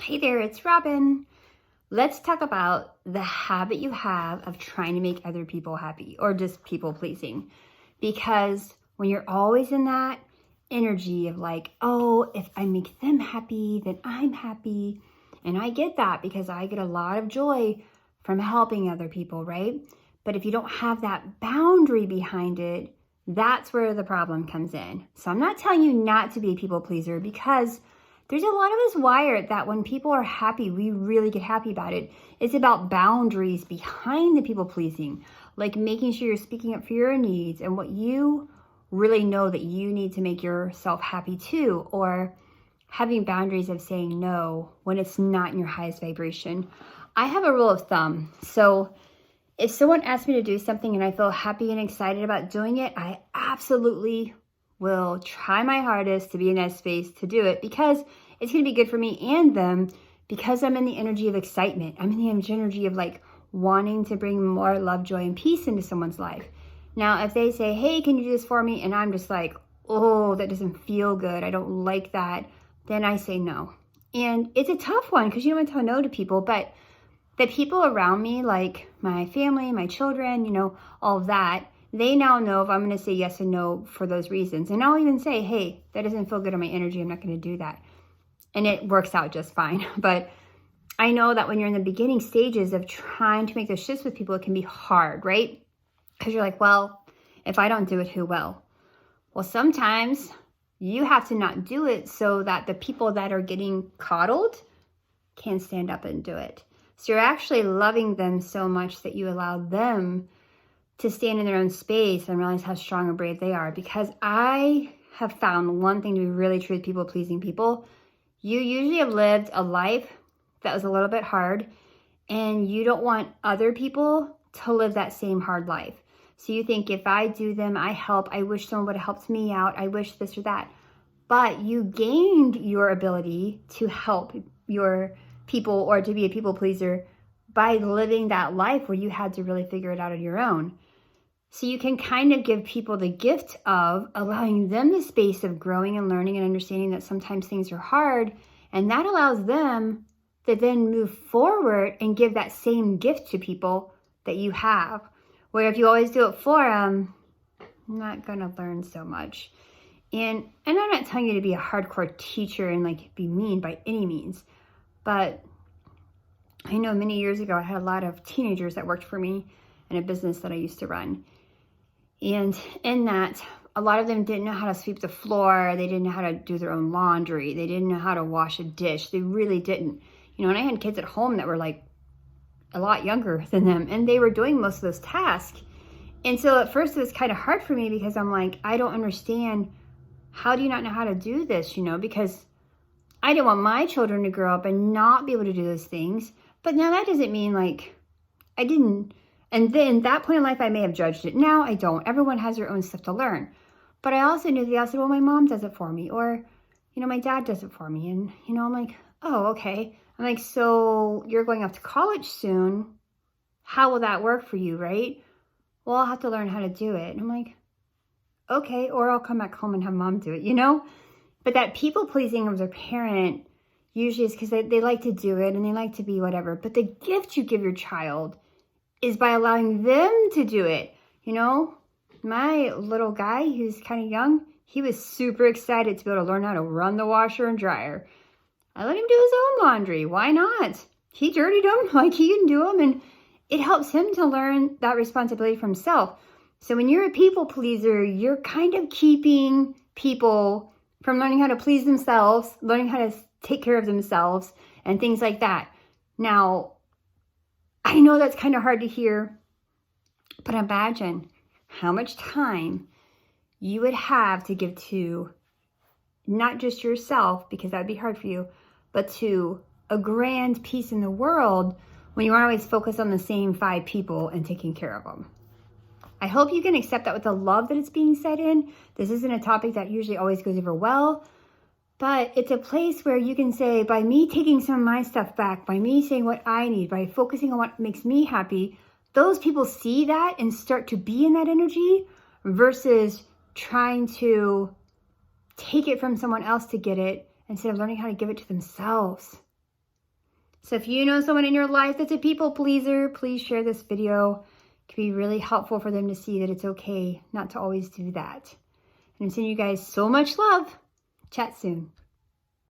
Hey there, it's Robin. Let's talk about the habit you have of trying to make other people happy or just people pleasing. Because when you're always in that energy of like, oh, if I make them happy, then I'm happy. And I get that because I get a lot of joy from helping other people, right? But if you don't have that boundary behind it, that's where the problem comes in. So I'm not telling you not to be a people pleaser because there's a lot of us wired that when people are happy, we really get happy about it. It's about boundaries behind the people pleasing, like making sure you're speaking up for your needs and what you really know that you need to make yourself happy too, or having boundaries of saying no when it's not in your highest vibration. I have a rule of thumb. So if someone asks me to do something and I feel happy and excited about doing it, I absolutely will try my hardest to be in that space to do it because it's going to be good for me and them, because I'm in the energy of excitement. I'm in the energy of like wanting to bring more love, joy, and peace into someone's life. Now, if they say, hey, can you do this for me? And I'm just like, oh, that doesn't feel good. I don't like that. Then I say no. And it's a tough one because you don't want to tell no to people, but the people around me, like my family, my children, all of that, they now know if I'm going to say yes and no for those reasons. And I'll even say, hey, that doesn't feel good on my energy. I'm not going to do that. And it works out just fine. But I know that when you're in the beginning stages of trying to make those shifts with people, it can be hard, right? Because you're like, well, if I don't do it, who will? Well, sometimes you have to not do it so that the people that are getting coddled can stand up and do it. So you're actually loving them so much that you allow them to stand in their own space and realize how strong and brave they are. Because I have found one thing to be really true with people-pleasing people. You usually have lived a life that was a little bit hard, and you don't want other people to live that same hard life. So you think, if I do them, I help, I wish someone would have helped me out, I wish this or that. But you gained your ability to help your people or to be a people pleaser by living that life where you had to really figure it out on your own. So you can kind of give people the gift of allowing them the space of growing and learning and understanding that sometimes things are hard. And that allows them to then move forward and give that same gift to people that you have. Where if you always do it for them, I'm not going to learn so much. And I'm not telling you to be a hardcore teacher and like be mean by any means. But I know many years ago, I had a lot of teenagers that worked for me in a business that I used to run. And in that, a lot of them didn't know how to sweep the floor. They didn't know how to do their own laundry. They didn't know how to wash a dish. They really didn't. And I had kids at home that were like a lot younger than them, and they were doing most of those tasks. And so at first it was kind of hard for me because I'm like, I don't understand. How do you not know how to do this? Because I didn't want my children to grow up and not be able to do those things. But now that doesn't mean like I didn't. And then that point in life, I may have judged it. Now I don't. Everyone has their own stuff to learn. But I also knew that I said, well, my mom does it for me. Or, my dad does it for me. And, I'm like, oh, okay. I'm like, so you're going off to college soon. How will that work for you, right? Well, I'll have to learn how to do it. And I'm like, okay. Or I'll come back home and have mom do it, But that people pleasing of their parent usually is because they like to do it and they like to be whatever. But the gift you give your child is by allowing them to do it. My little guy, who's kind of young, he was super excited to be able to learn how to run the washer and dryer. I let him do his own laundry. Why not? He dirtied them like he can do them, and it helps him to learn that responsibility for himself. So when you're a people pleaser, you're kind of keeping people from learning how to please themselves, learning how to take care of themselves, and things like that. Now, I know that's kind of hard to hear, but imagine how much time you would have to give to not just yourself, because that would be hard for you, but to a grand peace in the world when you aren't always focused on the same 5 people and taking care of them. I hope you can accept that with the love that it's being said in. This isn't a topic that usually always goes over well, but it's a place where you can say, by me taking some of my stuff back, by me saying what I need, by focusing on what makes me happy, those people see that and start to be in that energy versus trying to take it from someone else to get it instead of learning how to give it to themselves. So if you know someone in your life that's a people pleaser, please share this video. It can be really helpful for them to see that it's okay not to always do that. And I'm sending you guys so much love. Chat soon.